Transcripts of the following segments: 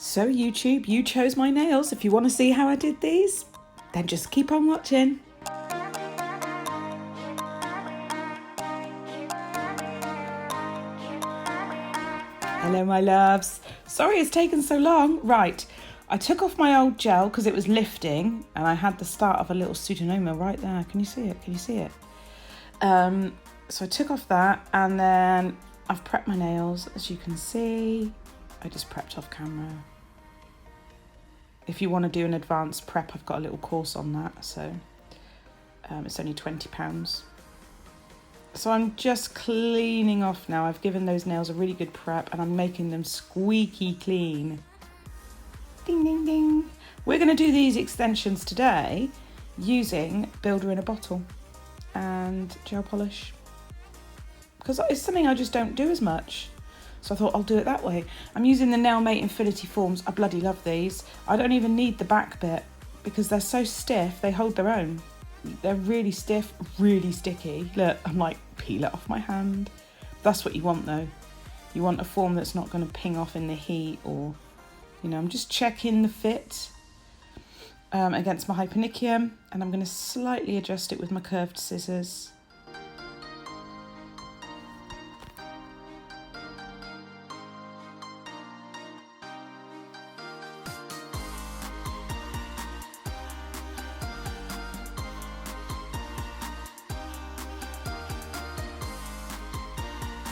So YouTube, you chose my nails. If you want to see how I did these, then just keep on watching. Hello my loves. Sorry it's taken so long. Right, I took off my old gel because it was lifting and I had the start of a little pseudomomer right there. Can you see it? Can you see it? So I took off that and then I've prepped my nails. As you can see, I just prepped off camera. If you want to do an advanced prep, I've got a little course on that, so it's only £20. So I'm just cleaning off now. I've given those nails a really good prep and I'm making them squeaky clean. Ding, ding, ding. We're going to do these extensions today using Builder in a Bottle and gel polish, because it's something I just don't do as much. So I thought I'll do it that way. I'm using the Nailmate Infinity Forms. I bloody love these. I don't even need the back bit because they're so stiff, they hold their own. They're really stiff, really sticky. Look, I'm like, peel it off my hand. That's what you want though. You want a form that's not going to ping off in the heat, or, you know, I'm just checking the fit against my hypernicum, and I'm going to slightly adjust it with my curved scissors.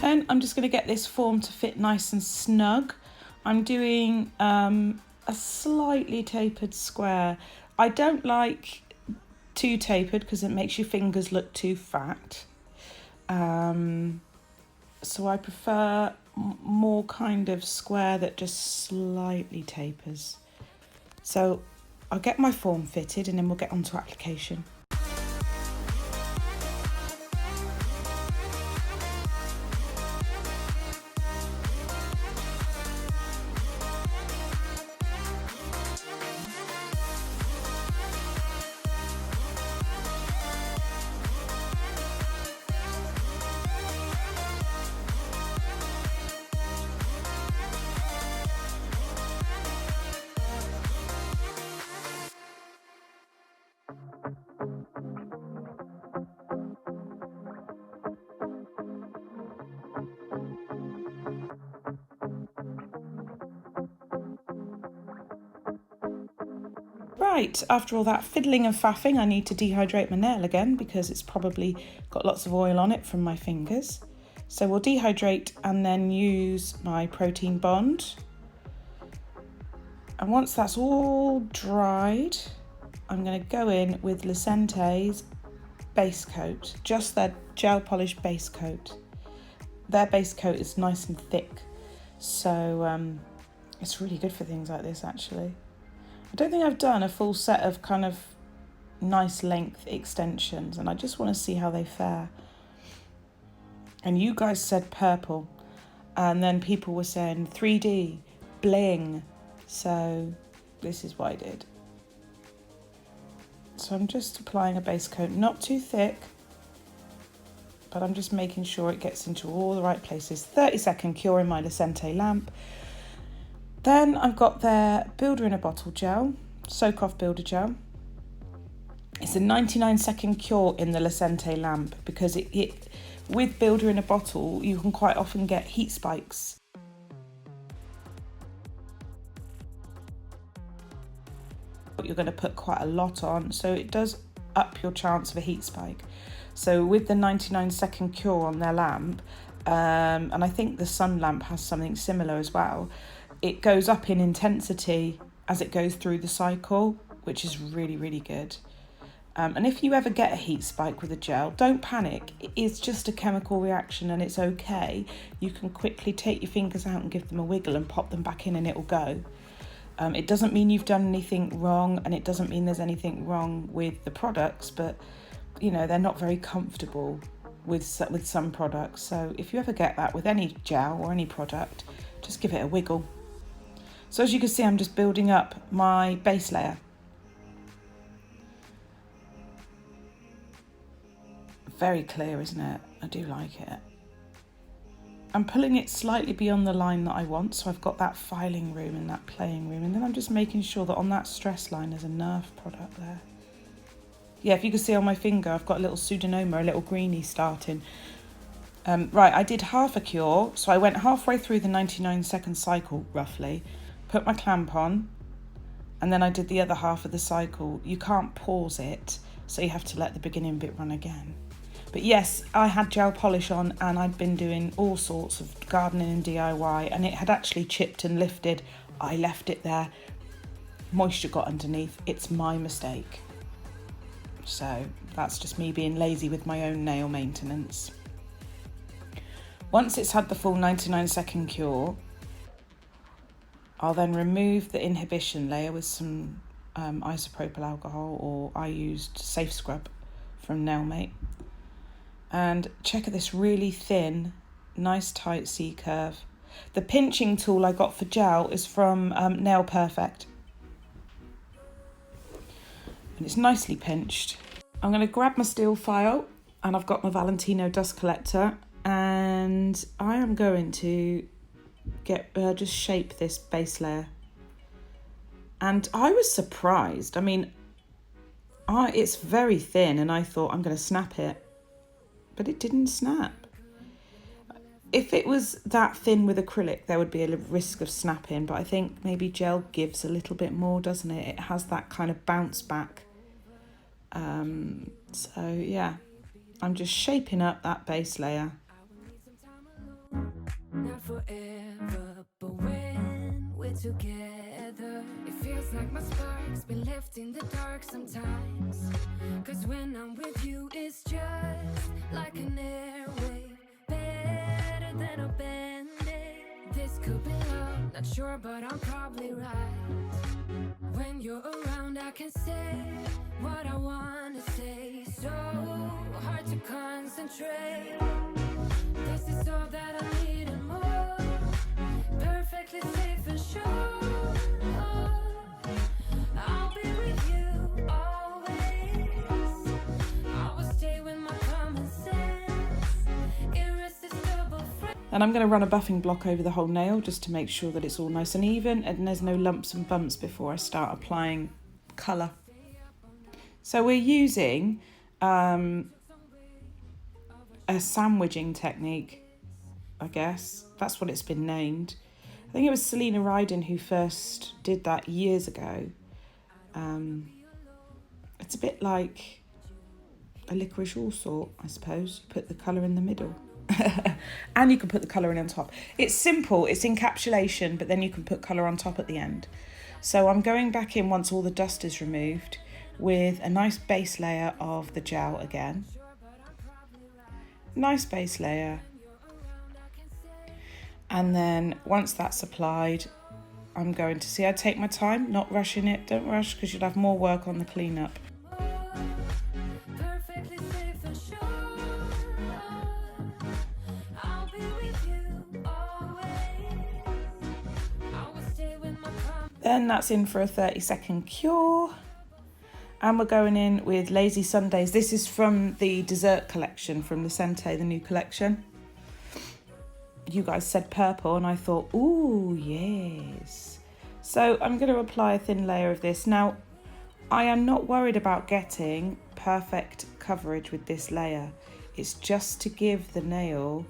Then I'm just going to get this form to fit nice and snug. I'm doing a slightly tapered square. I don't like too tapered because it makes your fingers look too fat. So I prefer more kind of square that just slightly tapers. So I'll get my form fitted and then we'll get on to application. Right, after all that fiddling and faffing, I need to dehydrate my nail again because it's probably got lots of oil on it from my fingers. So we'll dehydrate and then use my protein bond. And once that's all dried, I'm going to go in with Licente's base coat, just their gel polish base coat. Their base coat is nice and thick, so it's really good for things like this actually. I don't think I've done a full set of kind of nice length extensions and I just want to see how they fare. And you guys said purple and then people were saying 3D, bling. So this is what I did. So I'm just applying a base coat, not too thick, but I'm just making sure it gets into all the right places. 30-second cure in my Lecente lamp. Then I've got their Builder in a Bottle gel, Soak Off Builder Gel. It's a 99-second cure in the Lecente lamp because it with Builder in a Bottle, you can quite often get heat spikes. You're going to put quite a lot on, so it does up your chance of a heat spike. So with the 99-second cure on their lamp, and I think the Sun lamp has something similar as well, it goes up in intensity as it goes through the cycle, which is really, really good. And if you ever get a heat spike with a gel, don't panic. It's just a chemical reaction and it's okay. You can quickly take your fingers out and give them a wiggle and pop them back in and it'll go. It doesn't mean you've done anything wrong and it doesn't mean there's anything wrong with the products, but you know, they're not very comfortable with some products. So if you ever get that with any gel or any product, just give it a wiggle. So as you can see, I'm just building up my base layer. Very clear, isn't it? I do like it. I'm pulling it slightly beyond the line that I want, so I've got that filing room and that playing room, and then I'm just making sure that on that stress line there's a Nerf product there. Yeah, if you can see on my finger, I've got a little pseudonomer, a little greenie starting. Right, I did half a cure, so I went halfway through the 99-second cycle, roughly, put my clamp on, and then I did the other half of the cycle. You can't pause it, so you have to let the beginning bit run again. But yes, I had gel polish on, and I'd been doing all sorts of gardening and DIY, and it had actually chipped and lifted. I left it there. Moisture got underneath. It's my mistake. So that's just me being lazy with my own nail maintenance. Once it's had the full 99-second cure, I'll then remove the inhibition layer with some isopropyl alcohol, or I used Safe Scrub from Nailmate. And check out this really thin, nice tight C-curve. The pinching tool I got for gel is from Nail Perfect. And it's nicely pinched. I'm going to grab my steel file, and I've got my Valentino dust collector, and I am going to get just shape this base layer. And I was surprised. I mean, it's very thin, and I thought I'm going to snap it, but it didn't snap. If it was that thin with acrylic, there would be a risk of snapping, but I think maybe gel gives a little bit more, doesn't it? It has that kind of bounce back. So yeah, I'm just shaping up that base layer. Not forever, but when we're together, it feels like my spark's been left in the dark sometimes. Cause when I'm with you, it's just like an airwave, better than a band-aid. This could be love, not sure, but I'm probably right. When you're around, I can say what I wanna say. So hard to concentrate. This is all that I need and more. Perfectly safe and sure. I'll be with you always. I will stay with my common sense. Irresistible friend. And I'm going to run a buffing block over the whole nail just to make sure that it's all nice and even and there's no lumps and bumps before I start applying colour. So we're using a sandwiching technique, I guess. That's what it's been named. I think it was Selena Ryden who first did that years ago. It's a bit like a licorice all sort, I suppose. You put the colour in the middle. And you can put the colour in on top. It's simple, it's encapsulation, but then you can put colour on top at the end. So I'm going back in once all the dust is removed with a nice base layer of the gel again. Nice base layer. And then once that's applied, I'm going to see, I take my time, not rushing it. Don't rush because you'll have more work on the cleanup. Then that's in for a 30-second cure. And we're going in with Lazy Sundaes. This is from the dessert collection from Lecente, the new collection. You guys said purple and I thought, ooh, yes. So I'm going to apply a thin layer of this. Now, I am not worried about getting perfect coverage with this layer. It's just to give the nail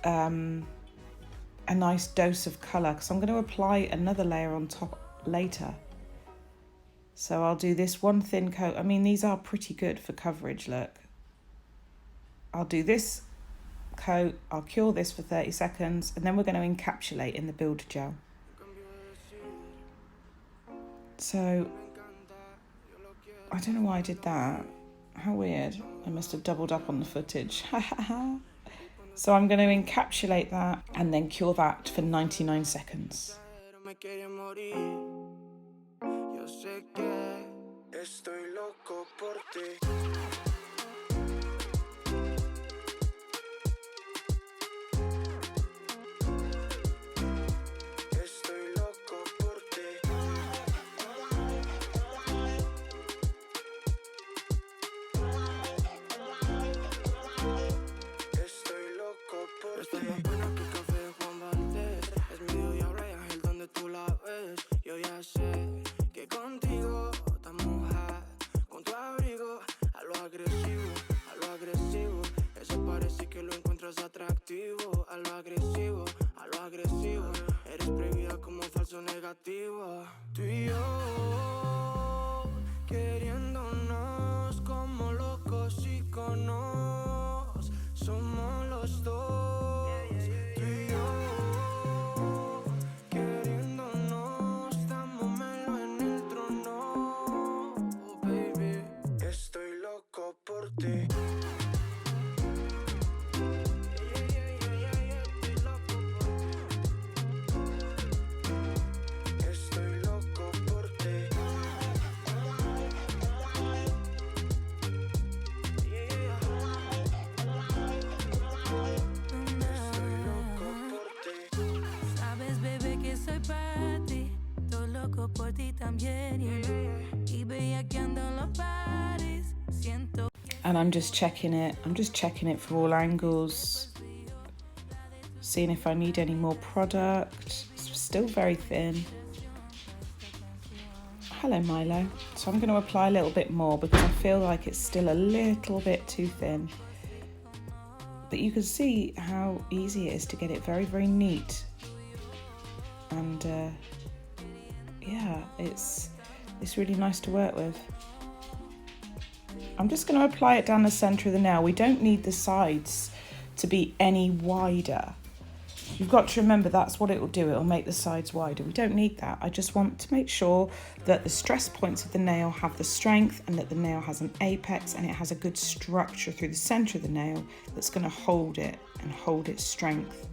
a nice dose of colour, because I'm going to apply another layer on top later. So I'll do this one thin coat. I mean, these are pretty good for coverage, look. I'll do this coat, I'll cure this for 30 seconds, and then we're going to encapsulate in the builder gel. So, I don't know why I did that. How weird. I must have doubled up on the footage. So I'm going to encapsulate that and then cure that for 99 seconds. Está más buena And I'm just checking it. I'm just checking it from all angles, seeing if I need any more product. It's still very thin. Hello, Milo. So I'm going to apply a little bit more because I feel like it's still a little bit too thin. But you can see how easy it is to get it very, very neat. And yeah, it's really nice to work with. I'm just going to apply it down the centre of the nail. We don't need the sides to be any wider. You've got to remember that's what it will do. It will make the sides wider. We don't need that. I just want to make sure that the stress points of the nail have the strength and that the nail has an apex and it has a good structure through the centre of the nail that's going to hold it and hold its strength.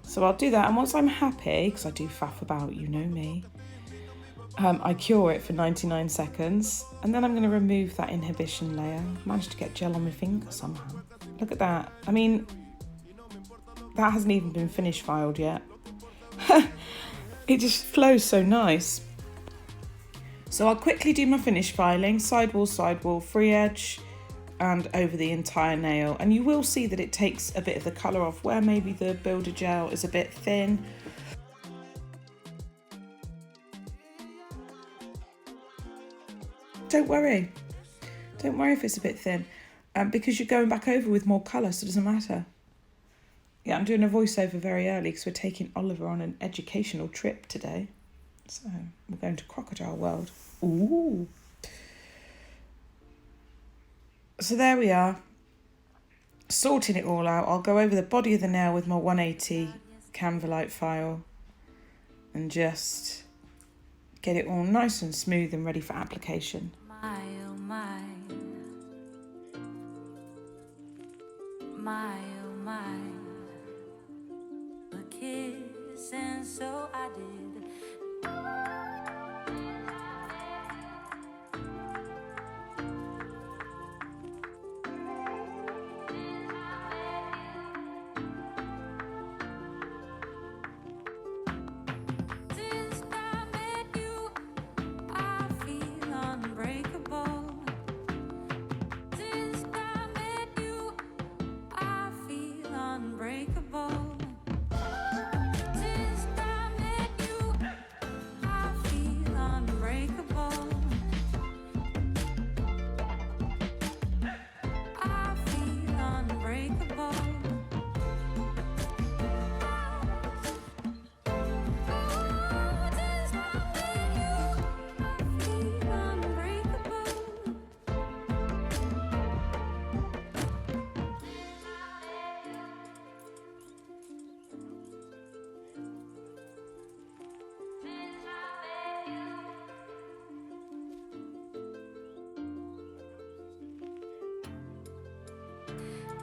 So I'll do that, and once I'm happy, because I do faff about, you know me, I cure it for 99 seconds, and then I'm going to remove that inhibition layer. Managed to get gel on my finger somehow. Look at that. I mean, that hasn't even been finish filed yet. It just flows so nice. So I'll quickly do my finish filing, sidewall, free edge, and over the entire nail. And you will see that it takes a bit of the colour off where maybe the builder gel is a bit thin. Don't worry if it's a bit thin, because you're going back over with more colour, so it doesn't matter. Yeah, I'm doing a voiceover very early because we're taking Oliver on an educational trip today. So we're going to Crocodile World. Ooh. So there we are, sorting it all out. I'll go over the body of the nail with my 180 Canvalite file and just get it all nice and smooth and ready for application. My, oh my. My, oh my. A kiss, and so I did.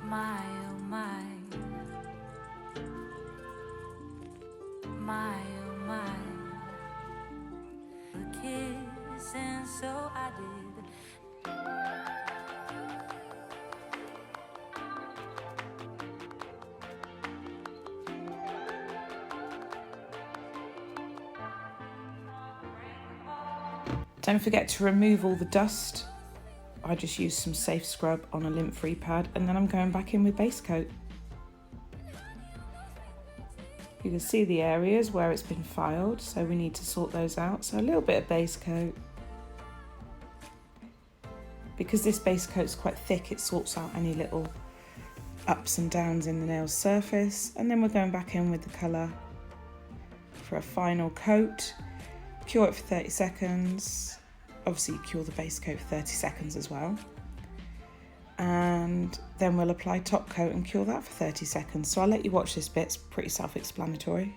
My, oh my. My, oh my. A kiss, and so I did. Don't forget to remove all the dust. I just used some safe scrub on a lint-free pad, and then I'm going back in with base coat. You can see the areas where it's been filed, so we need to sort those out. So a little bit of base coat. Because this base coat's quite thick, it sorts out any little ups and downs in the nail's surface. And then we're going back in with the colour for a final coat. Cure it for 30 seconds. Obviously you cure the base coat for 30 seconds as well. And then we'll apply top coat and cure that for 30 seconds. So I'll let you watch this bit, it's pretty self-explanatory.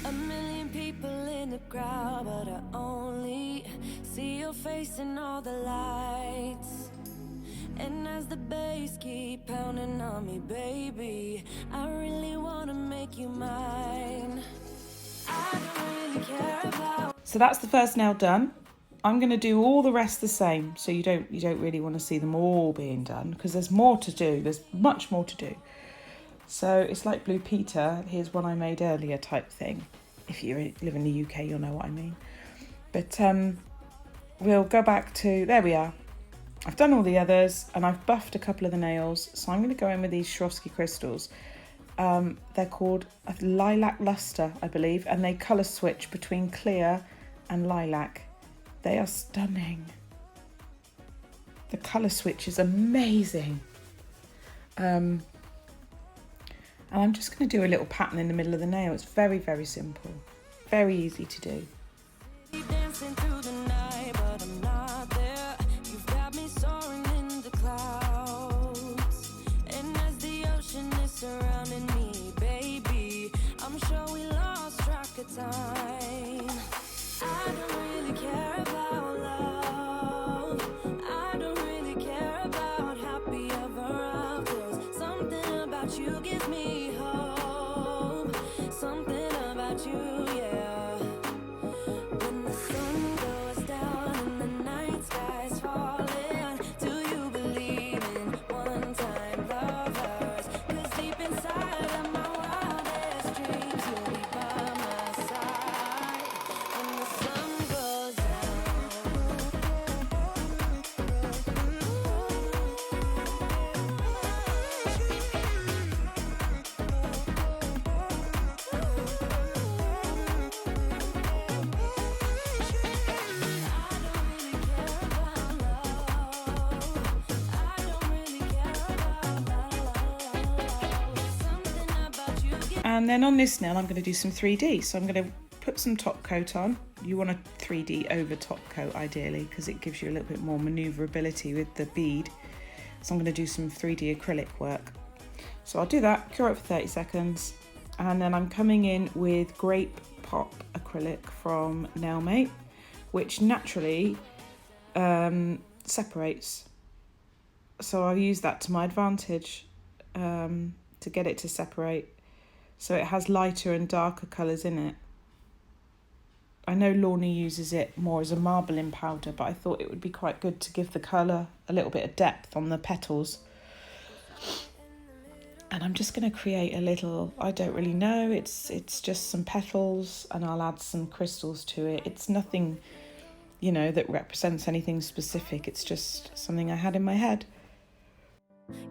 A million people in the crowd, but I only see your face in all the lights. And as the bass keep pounding on me, baby, I really wanna make you mine. I don't really care about. So that's the first nail done. I'm going to do all the rest the same, so you don't really want to see them all being done, because there's more to do. There's much more to do. So it's like Blue Peter, here's one I made earlier type thing. If you live in the UK, you'll know what I mean. But we'll go back to, there we are. I've done all the others and I've buffed a couple of the nails. So I'm going to go in with these Swarovski crystals. They're called Lilac Lustre, I believe, and they colour switch between clear and lilac. They are stunning. The colour switch is amazing. And I'm just going to do a little pattern in the middle of the nail. It's very, very simple. Very easy to do. Dancing through the night, but I'm not there. You've got me soaring in the clouds. And as the ocean is surrounding me, baby, I'm sure we lost track of time. I don't really care about love. I don't really care about happy ever afters. Something about you gives me hope. Something about you, yeah. When the sun goes down and the night sky's falling, do you believe in one-time lovers? 'Cause deep inside of my wildest dreams, you'll be by my side when the sun goes And then on this nail, I'm going to do some 3D. So I'm going to put some top coat on. You want a 3D over top coat ideally, because it gives you a little bit more maneuverability with the bead. So I'm going to do some 3D acrylic work. So I'll do that, cure it for 30 seconds. And then I'm coming in with Grape Pop acrylic from Nailmate, which naturally separates. So I'll use that to my advantage to get it to separate. So it has lighter and darker colours in it. I know Lorna uses it more as a marbling powder, but I thought it would be quite good to give the colour a little bit of depth on the petals. And I'm just going to create a little, I don't really know, it's just some petals, and I'll add some crystals to it. It's nothing, you know, that represents anything specific. It's just something I had in my head.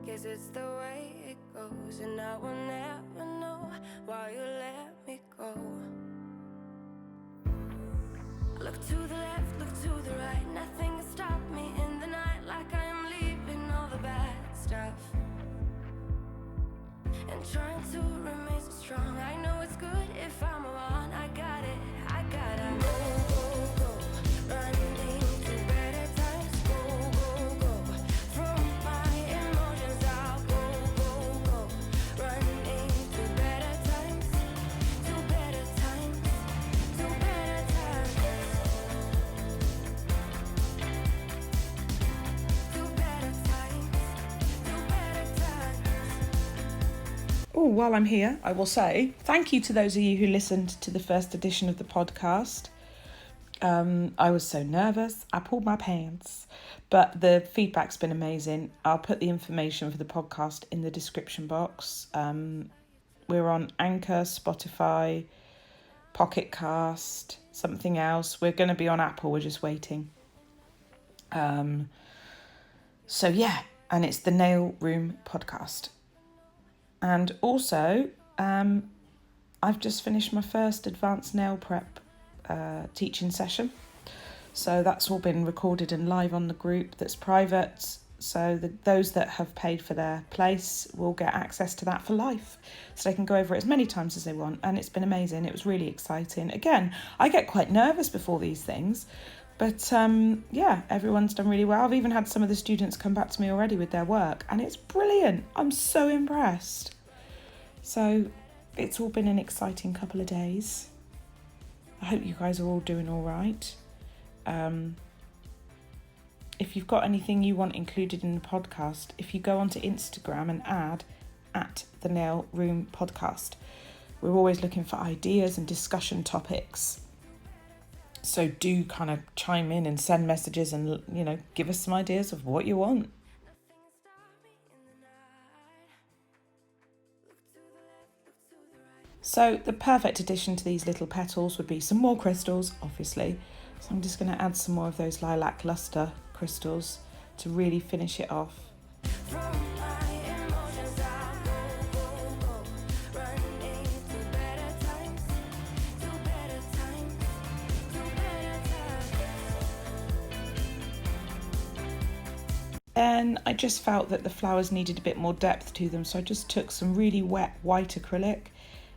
Guess it's the way it goes, and I will never know why you let me go. Look to the left, look to the right, nothing can stop me in the night, like I am leaving all the bad stuff and trying to remain so strong. I know it's good if I'm wrong. I got it, I gotta go, running to better times. Go, from my emotions I'll go, running to better times, to better times, to better times, to better times, to better times. Oh, while I'm here, I will say thank you to those of you who listened to the first edition of the podcast. I was so nervous, I pulled my pants, but the feedback's been amazing. I'll put the information for the podcast in the description box. We're on Anchor, Spotify, Pocketcast, something else. We're going to be on Apple, we're just waiting. So yeah, and it's the Nail Room Podcast. And also, I've just finished my first advanced nail prep teaching session. So that's all been recorded and live on the group that's private. So those that have paid for their place will get access to that for life. So they can go over it as many times as they want. And it's been amazing. It was really exciting. Again, I get quite nervous before these things. But yeah, everyone's done really well. I've even had some of the students come back to me already with their work, and it's brilliant. I'm so impressed. So it's all been an exciting couple of days. I hope you guys are all doing all right. If you've got anything you want included in the podcast, if you go onto Instagram and add @the Nail Room Podcast, we're always looking for ideas and discussion topics. So do kind of chime in and send messages and, you know, give us some ideas of what you want. So the perfect addition to these little petals would be some more crystals, obviously. So I'm just going to add some more of those lilac lustre crystals to really finish it off. Then I just felt that the flowers needed a bit more depth to them, so I just took some really wet white acrylic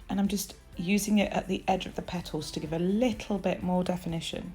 and I'm just using it at the edge of the petals to give a little bit more definition.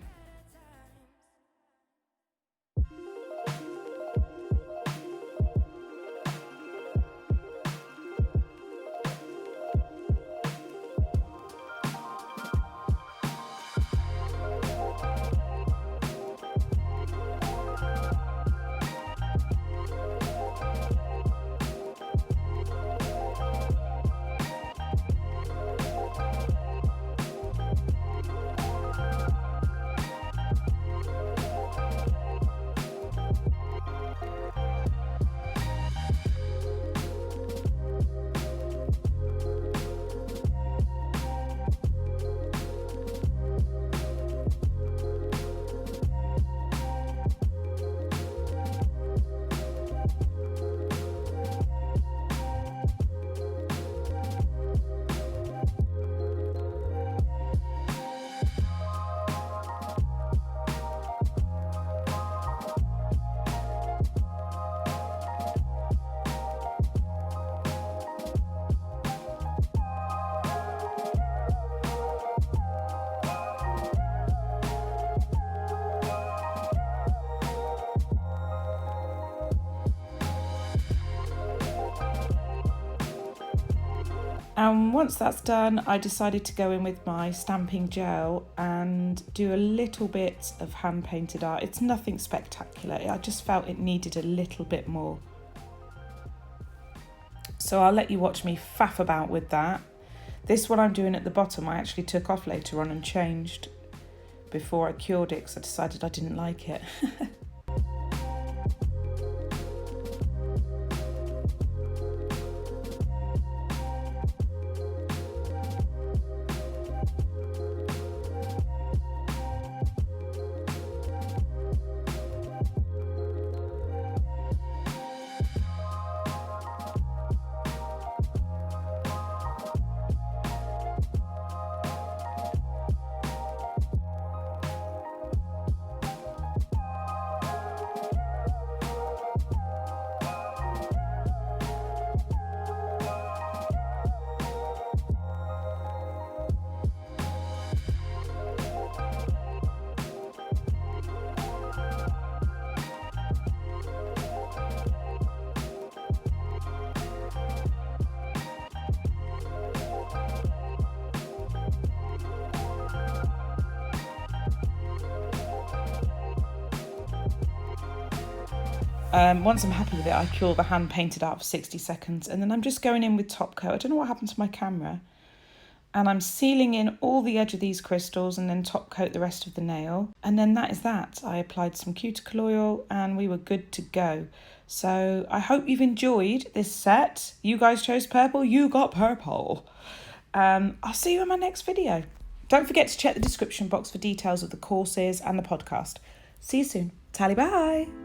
And once that's done, I decided to go in with my stamping gel and do a little bit of hand painted art. It's nothing spectacular. I just felt it needed a little bit more. So I'll let you watch me faff about with that. This one I'm doing at the bottom, I actually took off later on and changed before I cured it because I decided I didn't like it. Once I'm happy with it, I cure the hand painted art for 60 seconds and then I'm just going in with Topcoat. I don't know what happened to my camera. And I'm sealing in all the edge of these crystals and then Topcoat the rest of the nail. And then that is that. I applied some cuticle oil and we were good to go. So I hope you've enjoyed this set. You guys chose purple, you got purple. I'll see you in my next video. Don't forget to check the description box for details of the courses and the podcast. See you soon. Tally bye.